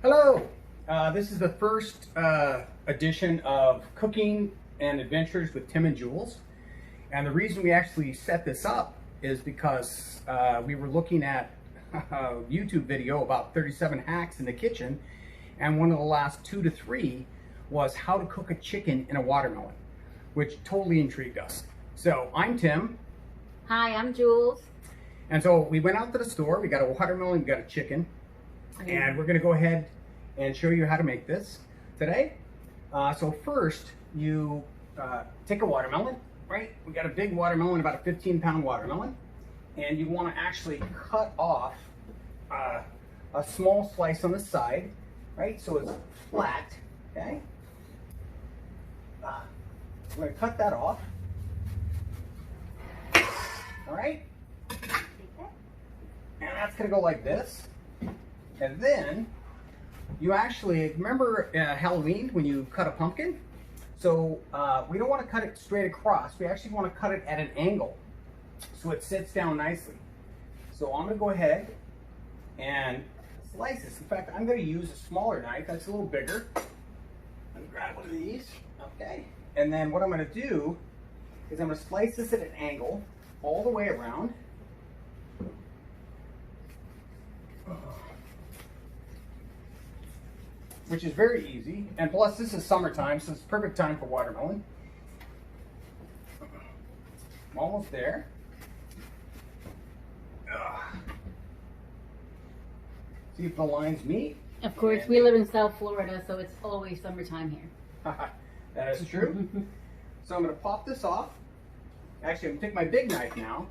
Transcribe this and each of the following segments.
Hello! This is the first edition of Cooking and Adventures with Tim and Jules. And the reason we actually set this up is because we were looking at a YouTube video about 37 hacks in the kitchen, and one of the last 2 to 3 was how to cook a chicken in a watermelon, which totally intrigued us. So I'm Tim. Hi, I'm Jules. And so we went out to the store, we got a watermelon, we got a chicken, and we're gonna go ahead and show you how to make this today. So first, you take a watermelon, right? We got a big watermelon, about a 15-pound watermelon, and you wanna actually cut off a small slice on the side, right? So it's flat, okay? We're gonna cut that off, all right? And that's gonna go like this. And then you actually, remember Halloween when you cut a pumpkin? So we don't wanna cut it straight across. We actually wanna cut it at an angle so it sits down nicely. So I'm gonna go ahead and slice this. In fact, I'm gonna use a smaller knife that's a little bigger. I'm gonna grab one of these, okay? And then what I'm gonna do is I'm gonna slice this at an angle all the way around. Which is very easy, and plus this is summertime, so it's perfect time for watermelon. I'm almost there. See if the lines meet. Of course, we live in South Florida, so it's always summertime here. That is true. So I'm going to pop this off. Actually, I'm going to take my big knife now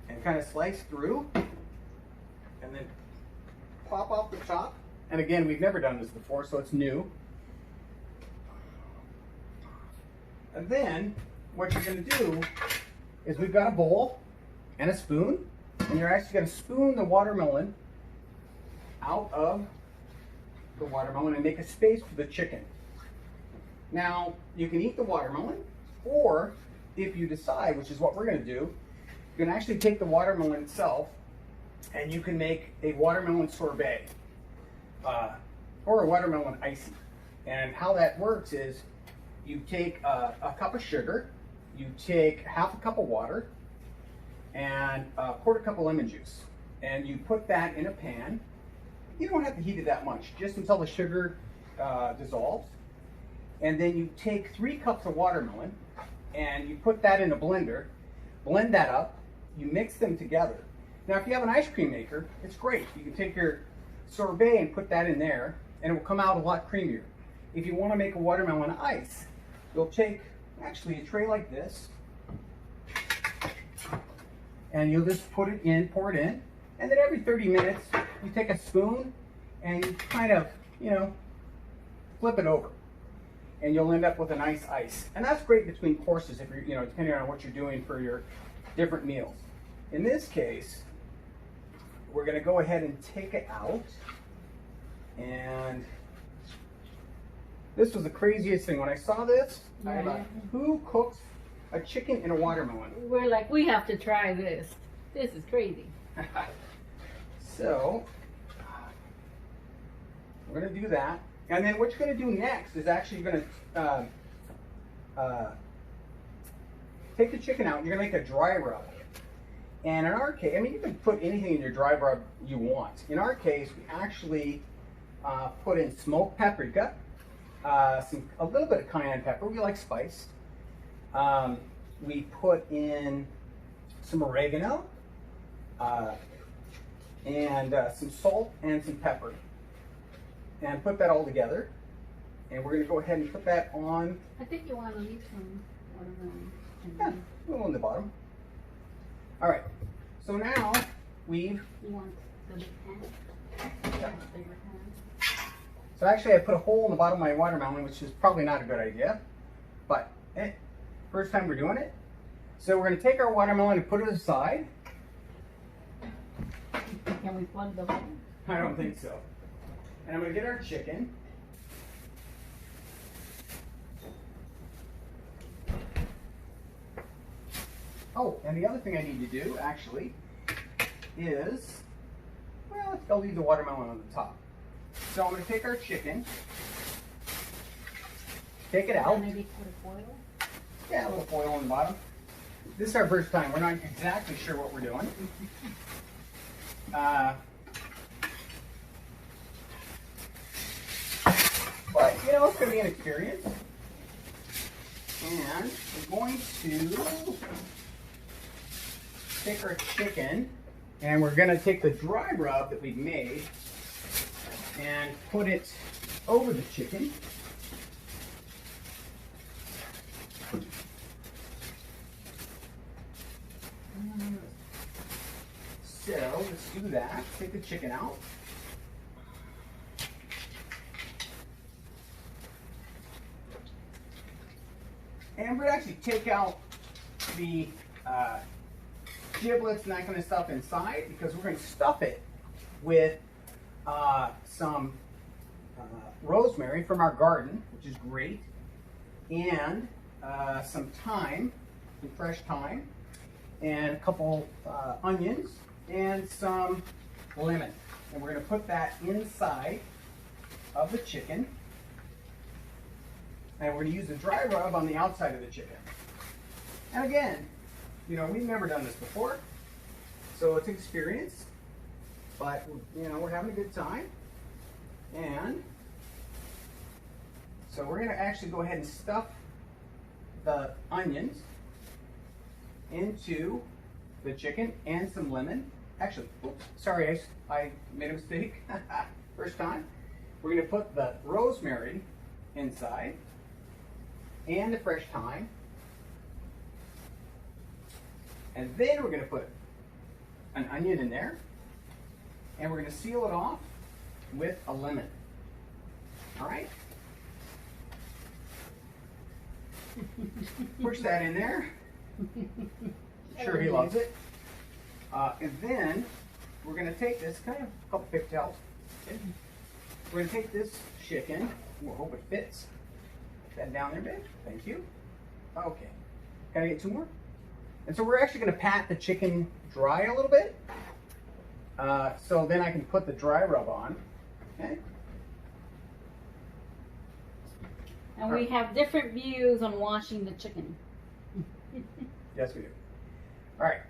and kind of slice through, and then pop off the top. And again, we've never done this before, so it's new. And then what you're going to do is we've got a bowl and a spoon, and you're actually going to spoon the watermelon out of the watermelon and make a space for the chicken. Now, you can eat the watermelon, or if you decide, which is what we're going to do, you can actually take the watermelon itself and you can make a watermelon sorbet or a watermelon icy. And how that works is you take a cup of sugar, you take half a cup of water, and a quarter cup of lemon juice, and you put that in a pan. You don't have to heat it that much, just until the sugar dissolves. And then you take 3 cups of watermelon and you put that in a blender, blend that up, you mix them together. Now, if you have an ice cream maker, it's great. You can take your sorbet and put that in there, and it will come out a lot creamier. If you want to make a watermelon ice, you'll take actually a tray like this, and you'll just put it in, pour it in, and then every 30 minutes, you take a spoon and you kind of, flip it over, and you'll end up with a nice ice. And that's great between courses if you're, depending on what you're doing for your different meals. In this case, we're going to go ahead and take it out, and this was the craziest thing. When I saw this, I thought, who cooks a chicken in a watermelon? We're like, we have to try this. This is crazy. So, we're going to do that, and then what you're going to do next is actually you're going to take the chicken out, and you're going to make a dry rub. And in our case, you can put anything in your dry rub you want. In our case, we actually put in smoked paprika, a little bit of cayenne pepper. We like spice. We put in some oregano, and some salt and some pepper. And put that all together. And we're going to go ahead and put that on. I think you want to leave some watermelon. Yeah, a little on the bottom. All right, so now we've... You want the big pan? Yeah. Bigger pan? So actually I put a hole in the bottom of my watermelon, which is probably not a good idea, but first time we're doing it. So we're gonna take our watermelon and put it aside. Can we plug the hole? I don't think so. And I'm gonna get our chicken. Oh, and the other thing I need to do, actually, is well, I'll leave the watermelon on the top. So I'm going to take our chicken, take it out. Maybe put a foil. Yeah, a little foil on the bottom. This is our first time. We're not exactly sure what we're doing. But, you know, it's going to be an experience. And we're going to take our chicken, and we're going to take the dry rub that we've made and put it over the chicken. So let's do that. Take the chicken out. And we're going to actually take out the giblets and that kind of stuff inside, because we're going to stuff it with some rosemary from our garden, which is great, and some thyme, some fresh thyme, and a couple onions, and some lemon. And we're going to put that inside of the chicken. And we're going to use the dry rub on the outside of the chicken. And again, you know, we've never done this before, so it's experience, but, you know, we're having a good time. And so we're going to actually go ahead and stuff the onions into the chicken and some lemon. Actually, oops, sorry, I made a mistake. First time. We're going to put the rosemary inside and the fresh thyme. And then we're going to put an onion in there. And we're going to seal it off with a lemon. All right? Push that in there. Sure, he loves it. And then we're going to take this, kind of a couple pigtails. We're going to take this chicken. We'll hope it fits. Put that down there, babe. Thank you. Okay. Can I get two more? And so we're actually going to pat the chicken dry a little bit. So then I can put the dry rub on. Okay. And we have different views on washing the chicken. Yes, we do. All right.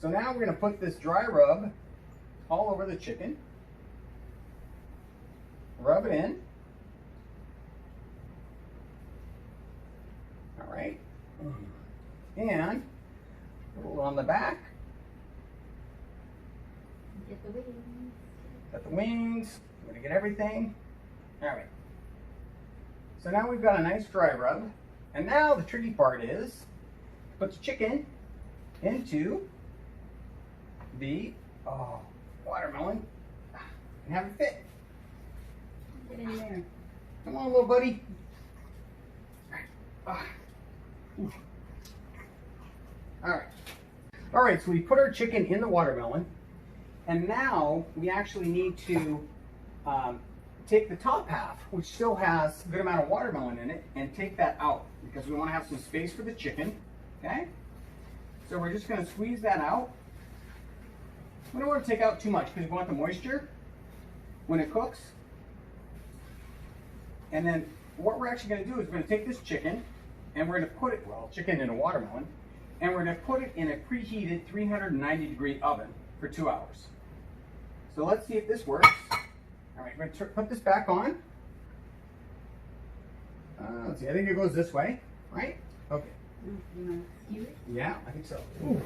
So now we're going to put this dry rub all over the chicken. Rub it in. All right. And a little on the back. Get the wings. Got the wings. We're going to get everything. All right. So now we've got a nice dry rub. And now the tricky part is put the chicken into the watermelon and have it fit. Get in there. Come on, little buddy. All right. All right, so we put our chicken in the watermelon, and now we actually need to take the top half, which still has a good amount of watermelon in it, and take that out because we want to have some space for the chicken. Okay? So we're just going to squeeze that out. We don't want to take out too much because we want the moisture when it cooks. And then what we're actually going to do is we're going to take this chicken and we're going to put it, well, chicken in a watermelon, and we're going to put it in a preheated 390-degree oven for 2 hours. So let's see if this works. All right, we're going to put this back on. Let's see, I think it goes this way, right? Okay. You want to skew it? Yeah, I think so. Ooh.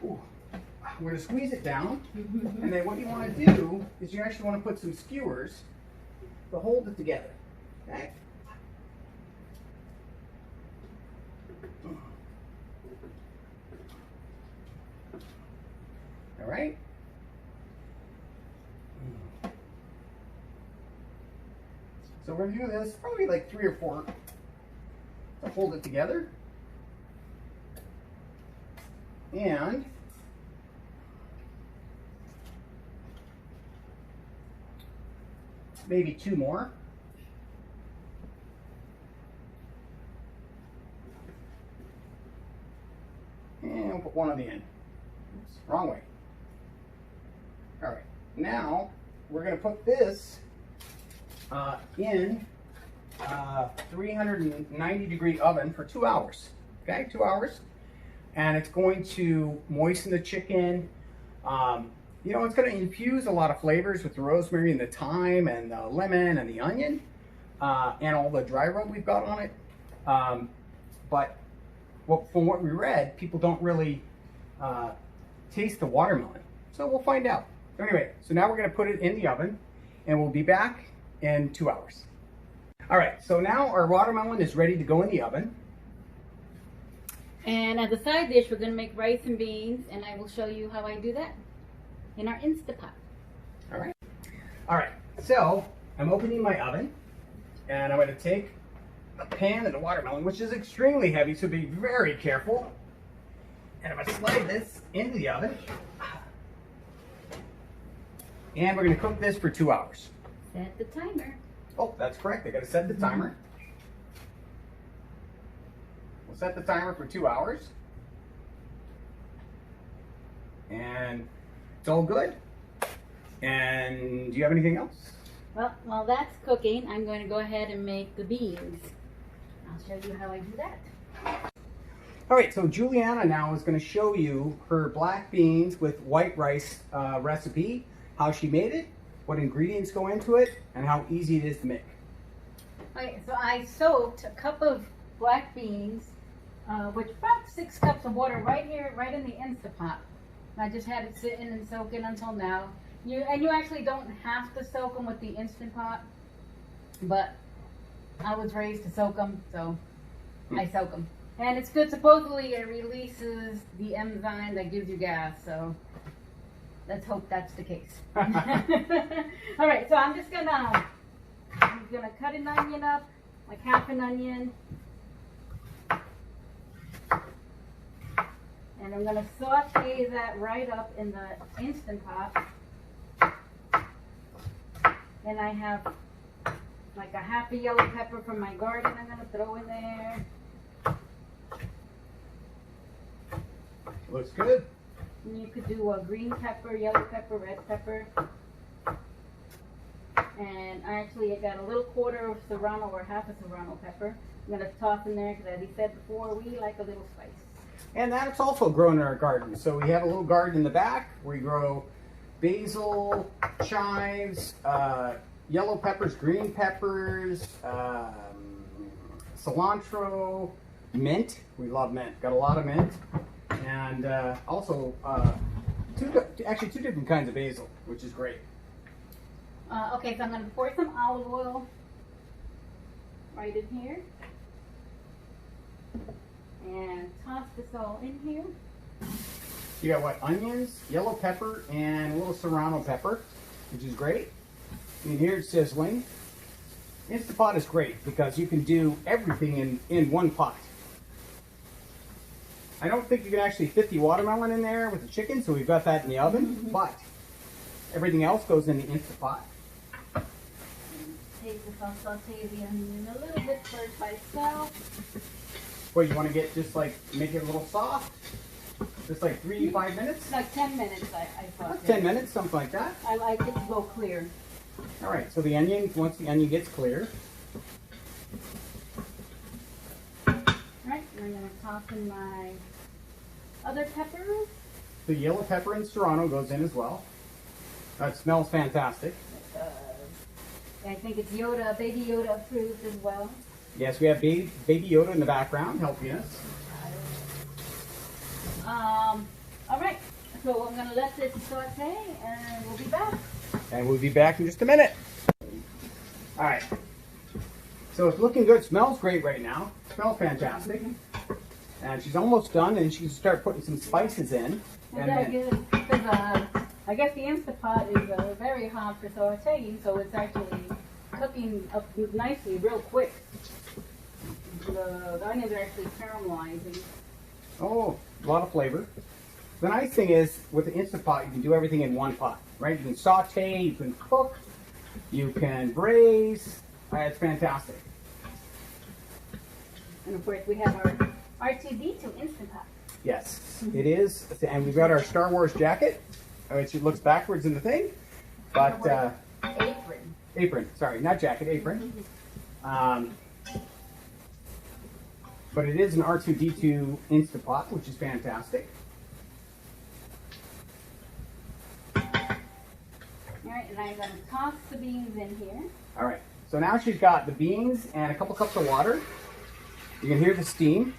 Ooh. We're going to squeeze it down, and then what you want to do is you actually want to put some skewers to hold it together. Okay? All right. So we're going to do this probably like 3 or 4 to hold it together. And maybe 2 more. And we'll put one on the end. Oops, wrong way. All right, now we're going to put this in 390 degree oven for 2 hours. Okay, 2 hours. And it's going to moisten the chicken. You know, it's going to infuse a lot of flavors with the rosemary and the thyme and the lemon and the onion and all the dry rub we've got on it. But from what we read, people don't really taste the watermelon. So we'll find out. Anyway, so now we're going to put it in the oven and we'll be back in 2 hours. All right, so now our watermelon is ready to go in the oven. And as a side dish, we're going to make rice and beans, and I will show you how I do that in our Instapot. All right. All right, so I'm opening my oven, and I'm going to take a pan of the watermelon, which is extremely heavy, so be very careful. And I'm going to slide this into the oven. And we're going to cook this for 2 hours. Set the timer. Oh, that's correct. I got to set the timer. We'll set the timer for 2 hours. And it's all good. And do you have anything else? Well, while that's cooking, I'm going to go ahead and make the beans. I'll show you how I do that. All right, so Juliana now is going to show you her black beans with white rice recipe, how she made it, what ingredients go into it, and how easy it is to make. Okay, so I soaked a cup of black beans with about 6 cups of water right here, right in the Instapot. I just had it sitting and soaking until now. You actually don't have to soak them with the Instant Pot, but I was raised to soak them, so I soak them. And it's good. Supposedly it releases the enzyme that gives you gas, so let's hope that's the case. All right, so I'm gonna cut an onion up, like half an onion. And I'm gonna saute that right up in the Instant Pot. Then I have like a half a yellow pepper from my garden I'm gonna throw in there. Looks good. And you could do a green pepper, yellow pepper, red pepper. And I got a little quarter of serrano or half a serrano pepper. I'm gonna toss in there because as he said before, we like a little spice. And that's also grown in our garden. So we have a little garden in the back where we grow basil, chives, yellow peppers, green peppers, cilantro, mint. We love mint. Got a lot of mint. And also two different kinds of basil, which is great. Okay, so I'm going to pour some olive oil right in here. And toss this all in here. You got what? Onions, yellow pepper, and a little serrano pepper, which is great. And here it's sizzling. Instapot is great because you can do everything in one pot. I don't think you can actually fit the watermelon in there with the chicken, so we've got that in the oven, but everything else goes in the Instapot. Take this, I'll saute the onion a little bit first by itself. Well, you want to get make it a little soft? Just like 3-5 minutes? Like 10 minutes, I thought. 10 minutes, something like that. I like it to go clear. All right, so the onion, once the onion gets clear. All right, and I'm going to toss in my other peppers. The yellow pepper and serrano goes in as well. That smells fantastic. It does. I think it's Yoda, Baby Yoda approved as well. Yes, we have Baby Yoda in the background helping us. All right, so I'm going to let this saute and we'll be back. And we'll be back in just a minute. All right. So it's looking good. Smells great right now. Smells fantastic. And she's almost done, and she can start putting some spices in. And that good because I guess the Instapot is very hot for sauteing, so it's actually cooking up nicely real quick. The onions are actually caramelizing. Oh, a lot of flavor. The nice thing is, with the Instant Pot, you can do everything in one pot, right? You can saute, you can cook, you can braise. It's fantastic. And of course, we have our R2D2 Instant Pot. Yes, it is. And we've got our Star Wars jacket. It looks backwards in the thing, but Apron. apron. Sorry, not jacket, apron. But it is an R2D2 Instapot, which is fantastic. Alright, and I'm going to toss the beans in here. Alright, so now she's got the beans and a couple cups of water. You can hear the steam.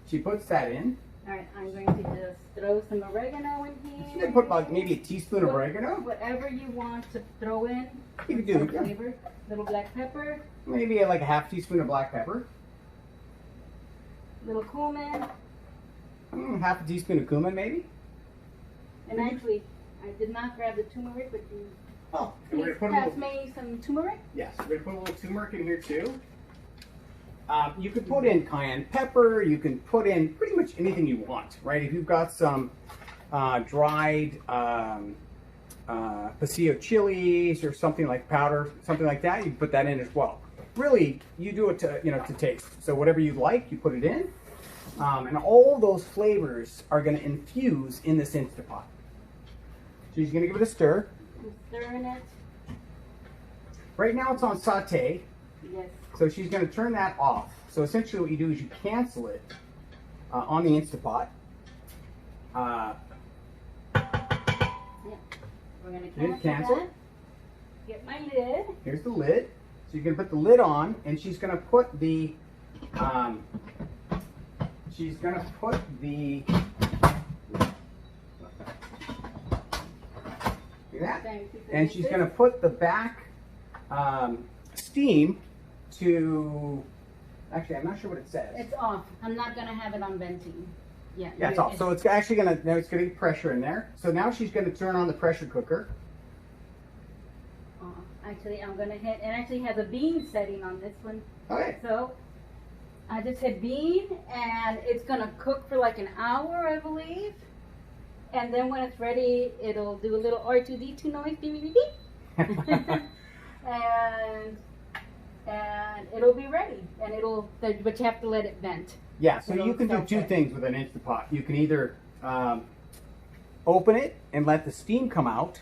She puts that in. Alright, I'm going to just throw some oregano in here. She's going to put like maybe a teaspoon of oregano. Whatever you want to throw in. You can do, yeah. Flavor. Little black pepper. Maybe like a half teaspoon of black pepper. Little cumin. Half a teaspoon of cumin maybe. And actually, I did not grab the turmeric, but you we're gonna put pass me some turmeric. Yes, we're going to put a little turmeric in here too. You could put in cayenne pepper. You can put in pretty much anything you want, right? If you've got some dried pasilla chilies or something like powder, something like that, you can put that in as well. Really, you do it to to taste. So whatever you like, you put it in, and all those flavors are going to infuse in this Instapot. She's going to give it a stir. I'm stirring it. Right now it's on saute. Yes. So she's going to turn that off. So essentially what you do is you cancel it on the Instapot. Yeah. We're going to cancel that. Get my lid. Here's the lid. So you're going to put the lid on, and she's going to put the see that? And she's going to put the back steam to, actually I'm not sure what it says. It's off. I'm not going to have it on venting. Yeah, it's off. So it's actually going to, now it's going to get pressure in there. So now she's going to turn on the pressure cooker. Actually, I'm going to hit, and actually have a bean setting on this one. Okay. So I just hit bean, and it's going to cook for like an hour, I believe. And then when it's ready, it'll do a little R2D2 noise, beep, beep, beep, beep. and it'll be ready. And but you have to let it vent. Yeah, so you can do two things with an Instapot. You can either open it and let the steam come out,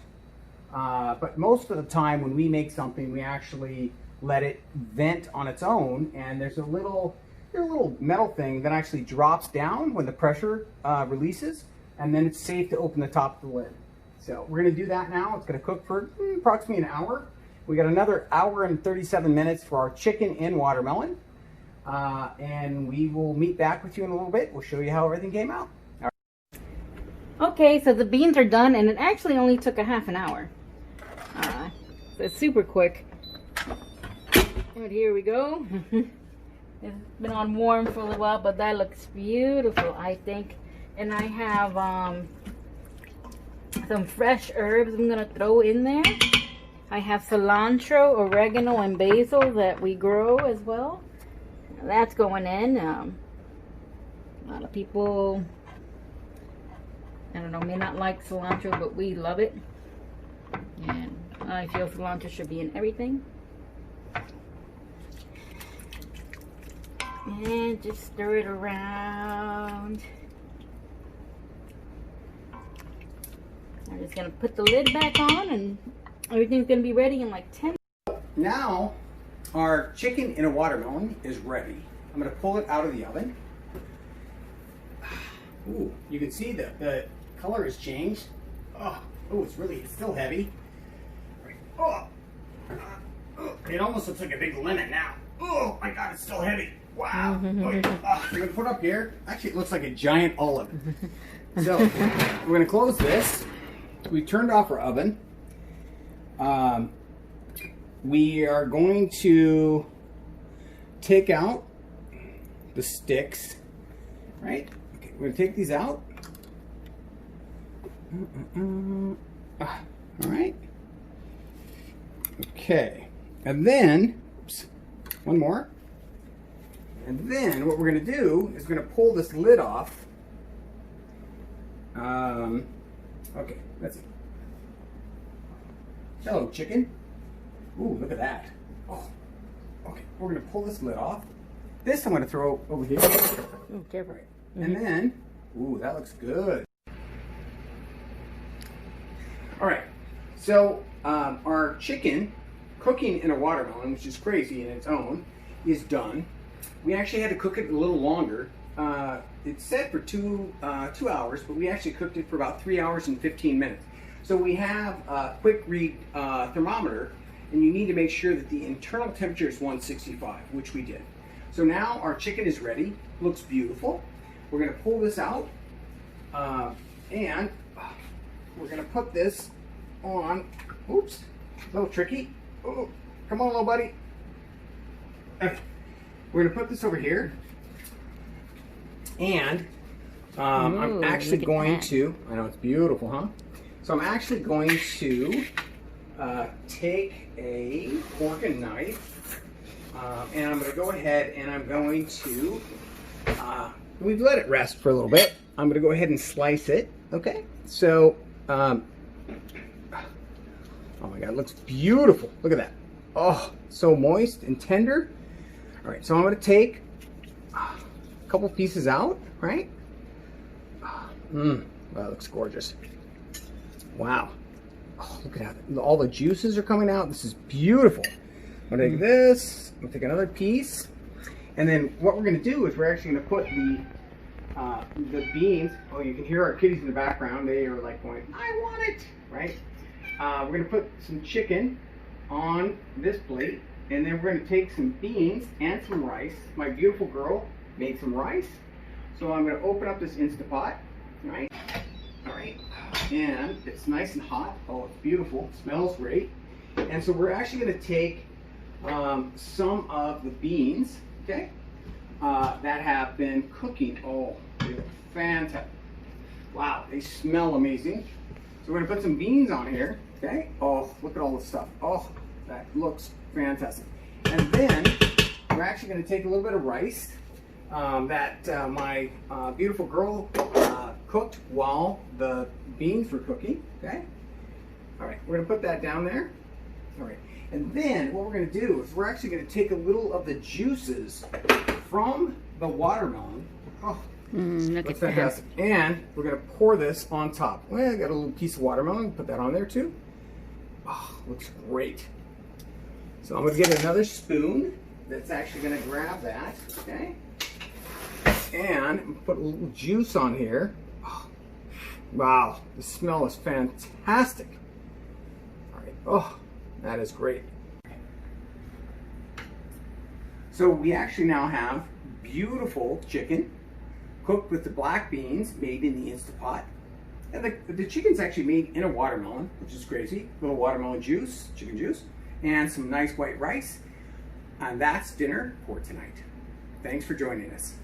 but most of the time when we make something, we actually let it vent on its own, and there's a little metal thing that actually drops down when the pressure releases, and then it's safe to open the top of the lid. So we're going to do that now. It's going to cook for approximately an hour. We got another hour and 37 minutes for our chicken and watermelon. And we will meet back with you in a little bit. We'll show you how everything came out. All right. Okay, so the beans are done, and it actually only took a half an hour. So it's super quick. And here we go. It's been on warm for a little while, but that looks beautiful, I think. And I have some fresh herbs I'm going to throw in there. I have cilantro, oregano, and basil that we grow as well. That's going in. A lot of people, I don't know, may not like cilantro, but we love it. And I feel cilantro should be in everything. And just stir it around. I'm just going to put the lid back on, and everything's going to be ready in like 10 minutes. Now, our chicken in a watermelon is ready. I'm going to pull it out of the oven. Ooh, you can see the color has changed. Oh, it's still heavy. Oh, it almost looks like a big lemon now. Oh my God, it's still heavy. Wow. I'm going to put it up here. Actually, it looks like a giant olive. So, we're going to close this. We turned off our oven. We are going to take out the sticks, right? Okay, we're going to take these out. All right. Okay. And then, oops, one more. And then what we're going to do is we're going to pull this lid off. Okay, that's it. Hello, chicken. Ooh, look at that. Oh, okay. We're going to pull this lid off. This I'm going to throw over here. Oh, careful. And then, ooh, that looks good. All right, so our chicken cooking in a watermelon, which is crazy in its own, is done. We actually had to cook it a little longer. It's set for 2 hours, but we actually cooked it for about 3 hours and 15 minutes. So we have a quick read thermometer, and you need to make sure that the internal temperature is 165, which we did. So now our chicken is ready, looks beautiful. We're gonna pull this out, and we're gonna put this on, oops, a little tricky. Oh, come on, little buddy. Okay. We're gonna put this over here, and I'm actually going to, I know it's beautiful, huh? So I'm actually going to take a fork and knife, and I'm gonna go ahead and I'm going to, we've let it rest for a little bit. I'm gonna go ahead and slice it, okay? So, oh my God, it looks beautiful. Look at that. Oh, so moist and tender. All right, so I'm gonna take a couple pieces out, right? Wow, that looks gorgeous. Wow. Oh, look at that. All the juices are coming out. This is beautiful. I'm gonna take this, I'm gonna take another piece, and then what we're gonna do is we're actually gonna put the beans. Oh, you can hear our kitties in the background. They are like going, I want it, right? We're gonna put some chicken on this plate, and then we're gonna take some beans and some rice. My beautiful girl made some rice. So I'm gonna open up this Instapot, right? All right, and it's nice and hot. Oh, it's beautiful, it smells great. And so we're actually gonna take some of the beans, okay, that have been cooking. Oh, they look fantastic. Wow, they smell amazing. So we're gonna put some beans on here, okay? Oh, look at all this stuff. Oh, that looks fantastic. And then we're actually gonna take a little bit of rice that my beautiful girl cooked while the beans were cooking, okay? All right, we're gonna put that down there. All right, and then what we're gonna do is we're actually gonna take a little of the juices from the watermelon. Oh, look at fantastic. that. And we're gonna pour this on top. Well, I got a little piece of watermelon, put that on there too. Oh, looks great. So I'm gonna get another spoon that's actually gonna grab that, okay? And put a little juice on here. Oh, wow, the smell is fantastic. All right, oh, that is great. So we actually now have beautiful chicken cooked with the black beans made in the Instapot. And the chicken's actually made in a watermelon, which is crazy. A little watermelon juice, chicken juice, and some nice white rice. And that's dinner for tonight. Thanks for joining us.